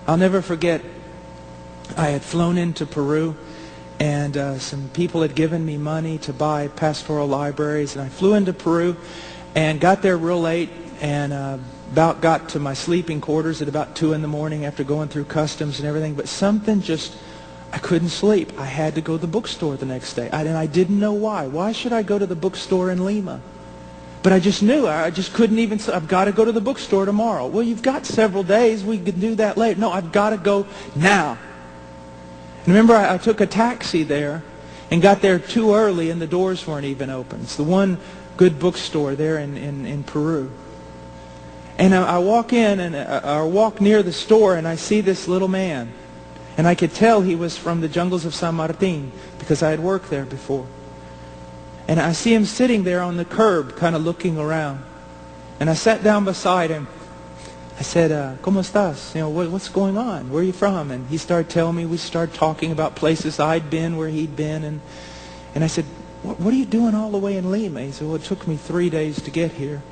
I'll never forget, I had flown into Peru, and some people had given me money to buy pastoral libraries, and I flew into Peru and got there real late, and about got to my sleeping quarters at about 2 in the morning after going through customs and everything. But something just, I couldn't sleep. I had to go to the bookstore the next day, and I didn't know why. Why should I go to the bookstore in Lima? But I just knew, I just couldn't even, I've got to go to the bookstore tomorrow. Well, you've got several days, we can do that later. No, I've got to go now. And remember, I took a taxi there and got there too early, and the doors weren't even open. It's the one good bookstore there in Peru. And I walk in, and I walk near the store, and I see this little man. And I could tell he was from the jungles of San Martin, because I had worked there before. And I see him sitting there on the curb, kind of looking around. And I sat down beside him. I said, ¿Cómo estás? You know, what's going on? Where are you from? And he started telling me. We started talking about places I'd been, where he'd been. And I said, what are you doing all the way in Lima? He said, well, it took me 3 days to get here.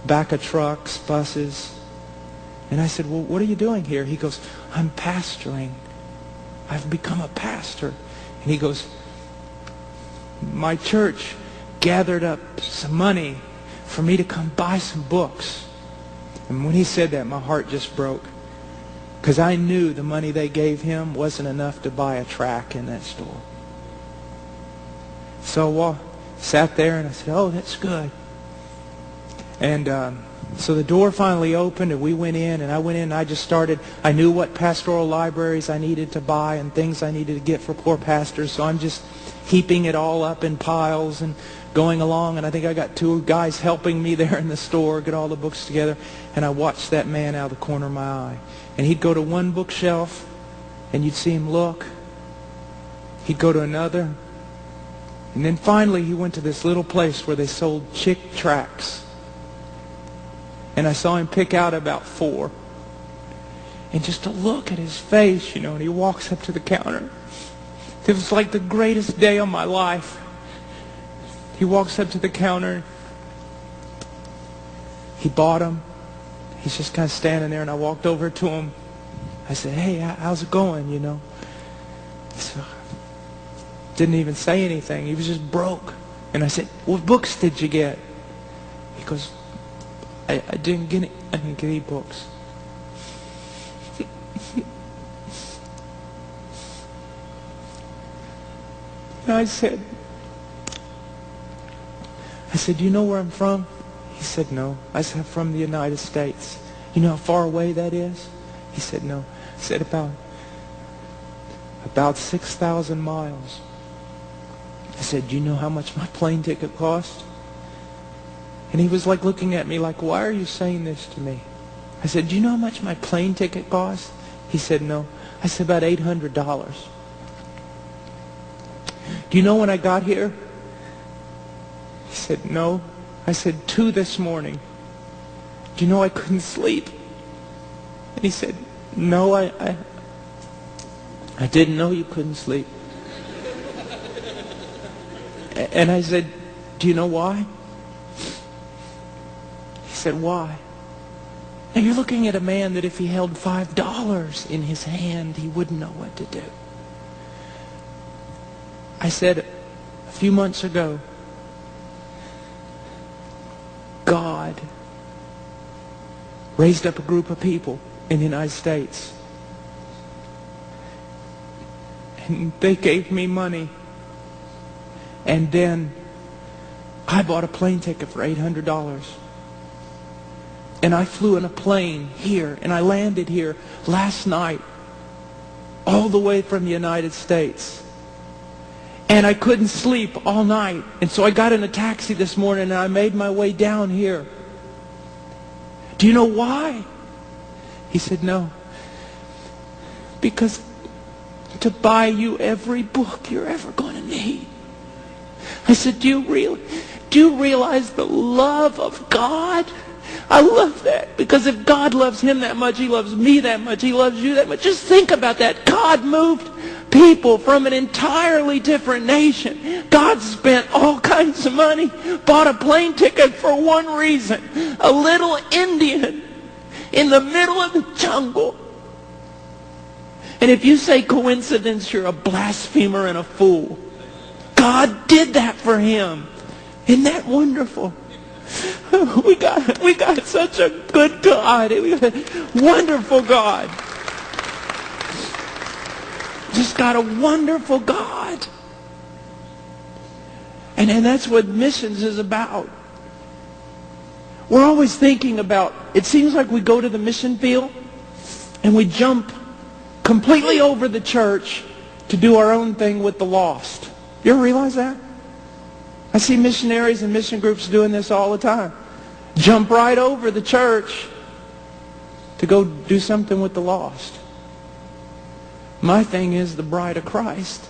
Back of trucks, buses. And I said, well, what are you doing here? He goes, I'm pastoring. I've become a pastor. And he goes, my church gathered up some money for me to come buy some books. And when he said that, my heart just broke. Because I knew the money they gave him wasn't enough to buy a tract in that store. So I sat there and I said, oh, that's good. And so the door finally opened and we went in. And I went in and I just started. I knew what pastoral libraries I needed to buy and things I needed to get for poor pastors. So I'm just heaping it all up in piles and going along. And I think I got 2 guys helping me there in the store, get all the books together. And I watched that man out of the corner of my eye. And he'd go to one bookshelf and you'd see him look. He'd go to another. And then finally he went to this little place where they sold chick tracts. And I saw him pick out about 4. And just to look at his face, you know, and he walks up to the counter. It was like the greatest day of my life. He walks up to the counter. He bought them. He's just kind of standing there, and I walked over to him. I said, hey, how's it going, you know? So, didn't even say anything. He was just broke. And I said, what books did you get? He goes, I didn't get any books. And I said, do you know where I'm from? He said, no. I said, I'm from the United States. You know how far away that is? He said, no. I said, about 6,000 miles. I said, do you know how much my plane ticket cost? And he was like looking at me like, why are you saying this to me? I said, do you know how much my plane ticket cost? He said, no. I said, about $800. Do you know when I got here? He said, no. I said, 2 this morning. Do you know I couldn't sleep? And he said, no, I didn't know you couldn't sleep. And I said, do you know why? He said, why? Now you're looking at a man that if he held $5 in his hand, he wouldn't know what to do. I said, a few months ago, God raised up a group of people in the United States. And they gave me money. And then I bought a plane ticket for $800. And I flew in a plane here, and I landed here last night, all the way from the United States. And I couldn't sleep all night. And so I got in a taxi this morning and I made my way down here. Do you know why? He said, no. Because to buy you every book you're ever going to need. I said, do you realize the love of God? I love that. Because if God loves him that much, he loves me that much, he loves you that much. Just think about that. God moved people from an entirely different nation. God spent all kinds of money, bought a plane ticket for one reason. A little Indian in the middle of the jungle And if you say coincidence, you're a blasphemer and a fool. God did that for him. Isn't that wonderful? We got such a good God. We got a wonderful God. Just got a wonderful God. And that's what missions is about. We're always thinking about, it seems like we go to the mission field and we jump completely over the church to do our own thing with the lost. You ever realize that? I see missionaries and mission groups doing this all the time. Jump right over the church to go do something with the lost. My thing is the bride of Christ.